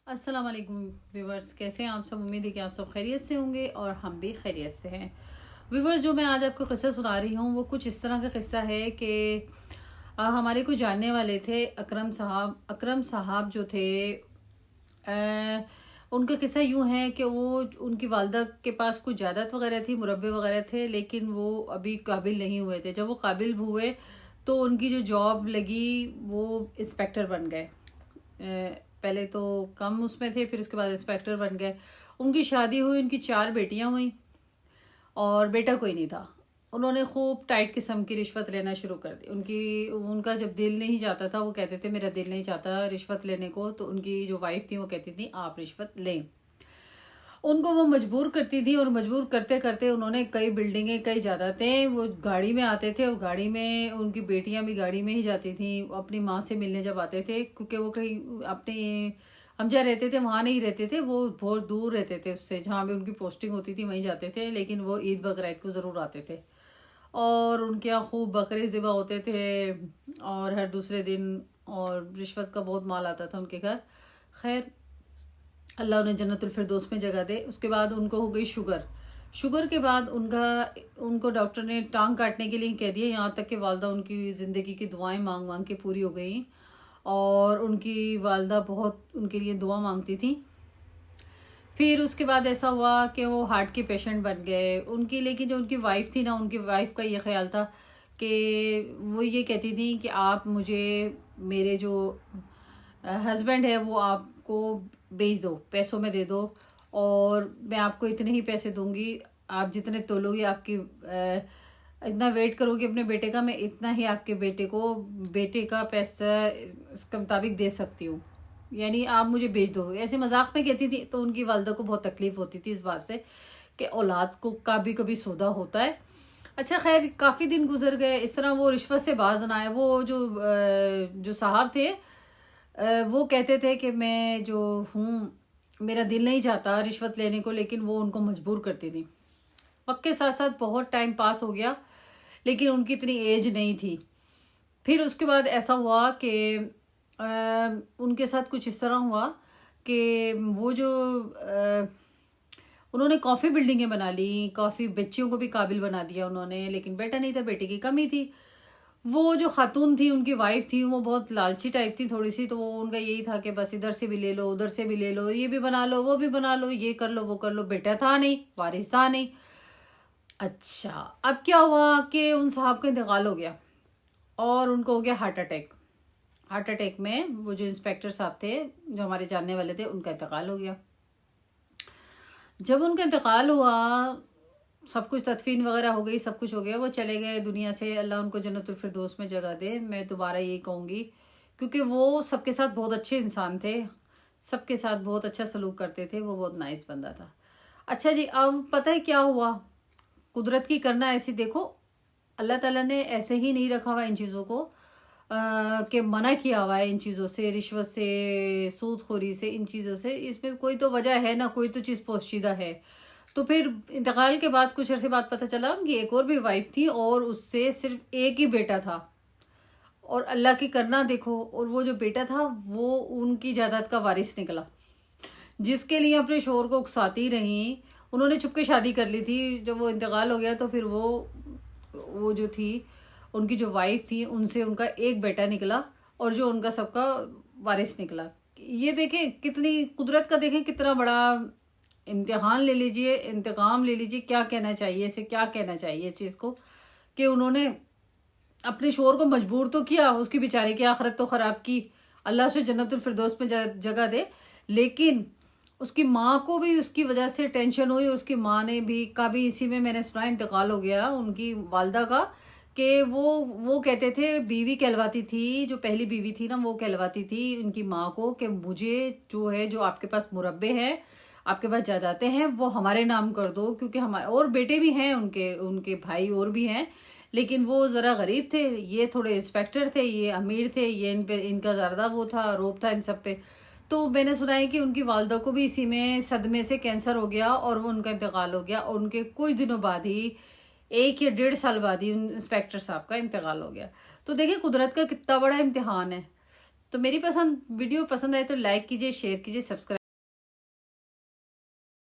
السلام علیکم ویورز، کیسے ہیں آپ سب؟ امید ہے کہ آپ سب خیریت سے ہوں گے اور ہم بھی خیریت سے ہیں۔ ویورز، جو میں آج آپ کو قصہ سنا رہی ہوں وہ کچھ اس طرح کا قصہ ہے کہ ہمارے کو جاننے والے تھے اکرم صاحب جو تھے، ان کا قصہ یوں ہے کہ وہ ان کی والدہ کے پاس کچھ جائیداد وغیرہ تھی، مربے وغیرہ تھے، لیکن وہ ابھی قابل نہیں ہوئے تھے۔ جب وہ قابل ہوئے تو ان کی جو جاب لگی وہ انسپیکٹر بن گئے۔ پہلے تو کم اس میں تھے، پھر اس کے بعد انسپیکٹر بن گئے۔ ان کی شادی ہوئی، ان کی 4 بیٹیاں ہوئیں اور بیٹا کوئی نہیں تھا۔ انہوں نے خوب ٹائٹ قسم کی رشوت لینا شروع کر دی۔ ان کا جب دل نہیں چاہتا تھا، وہ کہتے تھے میرا دل نہیں چاہتا رشوت لینے کو، تو ان کی جو وائف تھی وہ کہتی تھی آپ رشوت لیں۔ ان کو وہ مجبور کرتی تھی اور مجبور کرتے کرتے انہوں نے کئی بلڈنگیں، کئی جائیدادیں، وہ گاڑی میں آتے تھے اور گاڑی میں ان کی بیٹیاں بھی گاڑی میں ہی جاتی تھیں اپنی ماں سے ملنے جب آتے تھے، کیونکہ وہ کہیں اپنے ہم جہاں رہتے تھے وہاں نہیں رہتے تھے، وہ بہت دور رہتے تھے اس سے، جہاں بھی ان کی پوسٹنگ ہوتی تھی وہیں جاتے تھے، لیکن وہ عید بقرعید کو ضرور آتے تھے اور ان کے یہاں خوب بکرے ذبح ہوتے تھے اور ہر دوسرے دن، اور رشوت کا بہت مال آتا تھا ان کے گھر۔ خیر، اللہ انہیں جنت الفردوس میں جگہ دے۔ اس کے بعد ان کو ہو گئی شوگر کے بعد ان کو ڈاکٹر نے ٹانگ کاٹنے کے لیے کہہ دیا، یہاں تک کہ والدہ ان کی زندگی کی دعائیں مانگ مانگ کے پوری ہو گئیں اور ان کی والدہ بہت ان کے لیے دعا مانگتی تھیں۔ پھر اس کے بعد ایسا ہوا کہ وہ ہارٹ کے پیشنٹ بن گئے ان کی، لیکن جو ان کی وائف تھی نا، ان کی وائف کا یہ خیال تھا کہ وہ یہ کہتی تھی کہ آپ مجھے، میرے جو ہسبینڈ ہے وہ آپ کو بیچ دو، پیسوں میں دے دو، اور میں آپ کو اتنے ہی پیسے دوں گی، آپ جتنے تولو گی، آپ کی اتنا ویٹ کرو گی اپنے بیٹے کا، میں اتنا ہی آپ کے بیٹے کا پیسہ اس کے مطابق دے سکتی ہوں، یعنی آپ مجھے بیچ دو۔ ایسے مذاق میں کہتی تھی، تو ان کی والدہ کو بہت تکلیف ہوتی تھی اس بات سے کہ اولاد کو کا بھی کبھی سودا ہوتا ہے۔ اچھا خیر، کافی دن گزر گئے، اس طرح وہ رشوت سے باز نہ آئے۔ وہ جو صاحب تھے وہ کہتے تھے کہ میں جو ہوں، میرا دل نہیں چاہتا رشوت لینے کو، لیکن وہ ان کو مجبور کرتی تھی۔ وقت کے ساتھ ساتھ بہت ٹائم پاس ہو گیا، لیکن ان کی اتنی ایج نہیں تھی۔ پھر اس کے بعد ایسا ہوا کہ ان کے ساتھ کچھ اس طرح ہوا کہ وہ جو انہوں نے کافی بلڈنگیں بنا لی، کافی بچیوں کو بھی قابل بنا دیا انہوں نے، لیکن بیٹا نہیں تھا، بیٹے کی کمی تھی۔ وہ جو خاتون تھی، ان کی وائف تھی، وہ بہت لالچی ٹائپ تھی تھوڑی سی، تو وہ ان کا یہی تھا کہ بس ادھر سے بھی لے لو، ادھر سے بھی لے لو، یہ بھی بنا لو، وہ بھی بنا لو، یہ کر لو، وہ کر لو۔ بیٹا تھا نہیں، وارث تھا نہیں۔ اچھا، اب کیا ہوا کہ ان صاحب کا انتقال ہو گیا اور ان کو ہو گیا ہارٹ اٹیک میں وہ جو انسپیکٹر صاحب تھے، جو ہمارے جاننے والے تھے، ان کا انتقال ہو گیا۔ جب ان کا انتقال ہوا، سب کچھ تدفین وغیرہ ہو گئی، سب کچھ ہو گیا، وہ چلے گئے دنیا سے، اللہ ان کو جنت الفردوس میں جگہ دے۔ میں دوبارہ یہی کہوں گی، کیونکہ وہ سب کے ساتھ بہت اچھے انسان تھے، سب کے ساتھ بہت اچھا سلوک کرتے تھے، وہ بہت نائس بندہ تھا۔ اچھا جی، اب پتہ ہے کیا ہوا؟ قدرت کی کرنا ایسی، دیکھو اللہ تعالیٰ نے ایسے ہی نہیں رکھا ہوا ان چیزوں کو، کہ منع کیا ہوا ہے ان چیزوں سے، رشوت سے، سود خوری سے، ان چیزوں سے، اس میں کوئی تو وجہ ہے نا، کوئی تو چیز پوشیدہ ہے۔ تو پھر انتقال کے بعد کچھ عرصے بعد پتہ چلا ان کی ایک اور بھی وائف تھی اور اس سے صرف ایک ہی بیٹا تھا، اور اللہ کی کرنا دیکھو، اور وہ جو بیٹا تھا وہ ان کی جائیداد کا وارث نکلا، جس کے لیے اپنے شوہر کو اکساتی رہیں۔ انہوں نے چھپ کے شادی کر لی تھی، جب وہ انتقال ہو گیا تو پھر وہ جو تھی ان کی جو وائف تھی، ان سے ان کا ایک بیٹا نکلا اور جو ان کا سب کا وارث نکلا۔ یہ دیکھیں کتنی قدرت کا، دیکھیں کتنا بڑا امتحان لے لیجئے، انتقام لے لیجئے، کیا کہنا چاہیے اسے، کیا کہنا چاہیے اس چیز کو، کہ انہوں نے اپنے شوہر کو مجبور تو کیا، اس کی بیچارے کی آخرت تو خراب کی، اللہ سے جنت الفردوس میں جگہ دے، لیکن اس کی ماں کو بھی اس کی وجہ سے ٹینشن ہوئی، اس کی ماں نے بھی اسی میں میں نے سنا انتقال ہو گیا ان کی والدہ کا، کہ وہ کہتے تھے، بیوی کہلواتی تھی، جو پہلی بیوی تھی نا، وہ کہلواتی تھی ان کی ماں کو کہ مجھے جو ہے، جو آپ کے پاس مربے ہیں، آپ کے پاس جائیدادیں ہیں، وہ ہمارے نام کر دو، کیونکہ ہمارے اور بیٹے بھی ہیں، ان کے بھائی اور بھی ہیں، لیکن وہ ذرا غریب تھے، یہ تھوڑے انسپیکٹر تھے، یہ امیر تھے، یہ ان کا زیادہ وہ تھا، روب تھا ان سب پہ۔ تو میں نے سنا ہے کہ ان کی والدہ کو بھی اسی میں صدمے سے کینسر ہو گیا اور وہ ان کا انتقال ہو گیا، اور ان کے کچھ دنوں بعد ہی، 1 یا 1.5 سال بعد ہی انسپیکٹر صاحب کا انتقال ہو گیا۔ تو دیکھیں قدرت کا کتنا بڑا امتحان ہے۔ تو میری ویڈیو پسند آئے تو لائک کیجئے، شیئر کیجئے، سبسکرائب